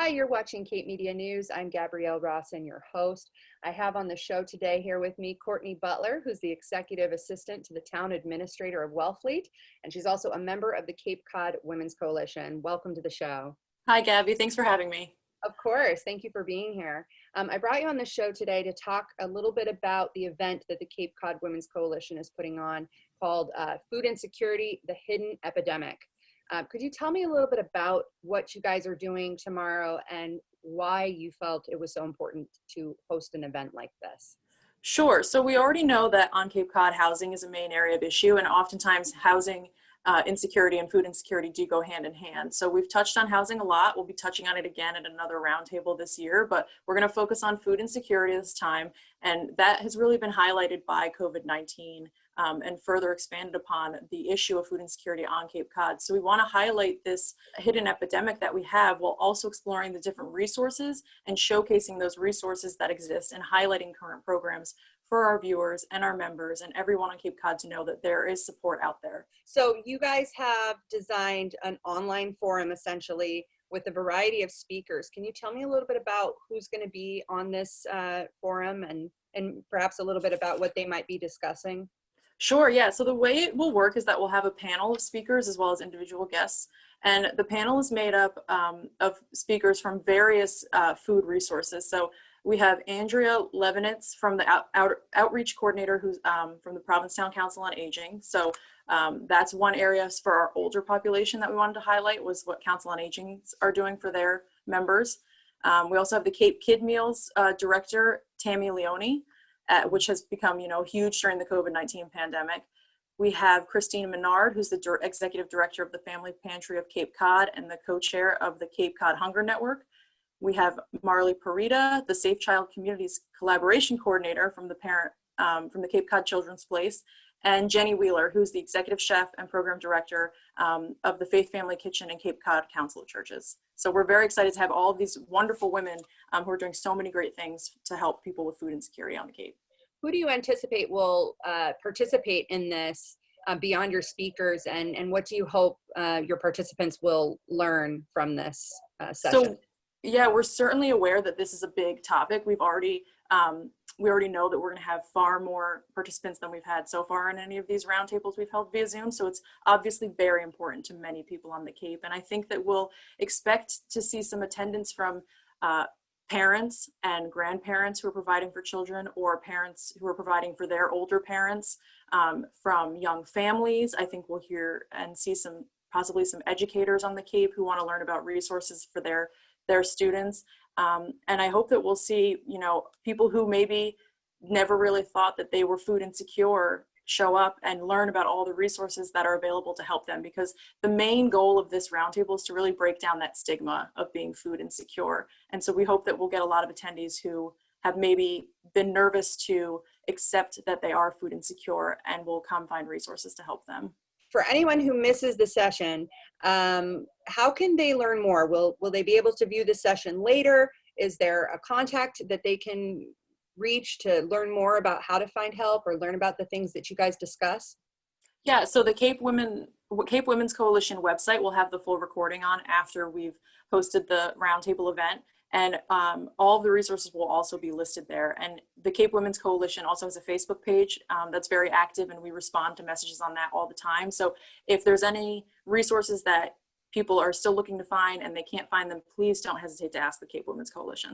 Hi, you're watching Cape Media News. I'm Gabrielle Rawson, your host. I have on the show today here with me Courtney Butler, who's the Executive Assistant to the Town Administrator of Wellfleet, and she's also a member of the Cape Cod Women's Coalition. Welcome to the show. Hi, Gabby. Thanks for having me. Of course. Thank you for being here. I brought you on the show today to talk a little bit about the event that the Cape Cod Women's Coalition is putting on called Food Insecurity, the Hidden Epidemic. Could you tell me a little bit about what you guys are doing tomorrow and why you felt it was so important to host an event like this? Sure. So we already know that on Cape Cod, housing is a main area of issue, and oftentimes housing insecurity and food insecurity do go hand in hand. So we've touched on housing a lot. We'll be touching on it again at another roundtable this year, but we're going to focus on food insecurity this time. And that has really been highlighted by COVID-19 and further expanded upon the issue of food insecurity on Cape Cod. So we want to highlight this hidden epidemic that we have while also exploring the different resources and showcasing those resources that exist and highlighting current programs for our viewers and our members and everyone on Cape Cod to know that there is support out there. So you guys have designed an online forum essentially with a variety of speakers. Can you tell me a little bit about who's going to be on this forum and perhaps a little bit about what they might be discussing? Sure, yeah. So the way it will work is that we'll have a panel of speakers as well as individual guests. And the panel is made up of speakers from various food resources. So we have Andrea Levinitz from the Outreach Coordinator who's from the Provincetown Council on Aging. So that's one area for our older population that we wanted to highlight was what Council on Aging are doing for their members. We also have the Cape Kid Meals Director, Tammy Leone, which has become, huge during the COVID-19 pandemic. We have Christine Menard, who's the Executive Director of the Family Pantry of Cape Cod and the co-chair of the Cape Cod Hunger Network. We have Marley Parita, the Safe Child Communities Collaboration Coordinator from the Cape Cod Children's Place, and Jenny Wheeler, who's the Executive Chef and Program Director of the Faith Family Kitchen and Cape Cod Council of Churches. So we're very excited to have all of these wonderful women who are doing so many great things to help people with food insecurity on the Cape. Who do you anticipate will participate in this beyond your speakers, and what do you hope your participants will learn from this session? So, yeah, we're certainly aware that this is a big topic. We already know that we're going to have far more participants than we've had so far in any of these roundtables we've held via Zoom. So it's obviously very important to many people on the Cape. And I think that we'll expect to see some attendance from parents and grandparents who are providing for children, or parents who are providing for their older parents, from young families. I think we'll hear and see possibly some educators on the Cape who want to learn about resources for their students. And I hope that we'll see, people who maybe never really thought that they were food insecure show up and learn about all the resources that are available to help them, because the main goal of this roundtable is to really break down that stigma of being food insecure. And so we hope that we'll get a lot of attendees who have maybe been nervous to accept that they are food insecure and will come find resources to help them. For anyone who misses the session, how can they learn more? Will they be able to view the session later? Is there a contact that they can reach to learn more about how to find help or learn about the things that you guys discuss? Yeah, so the Cape Women's Coalition website will have the full recording on after we've hosted the roundtable event. And all of the resources will also be listed there. And the Cape Women's Coalition also has a Facebook page that's very active, and we respond to messages on that all the time. So if there's any resources that people are still looking to find and they can't find them, please don't hesitate to ask the Cape Women's Coalition.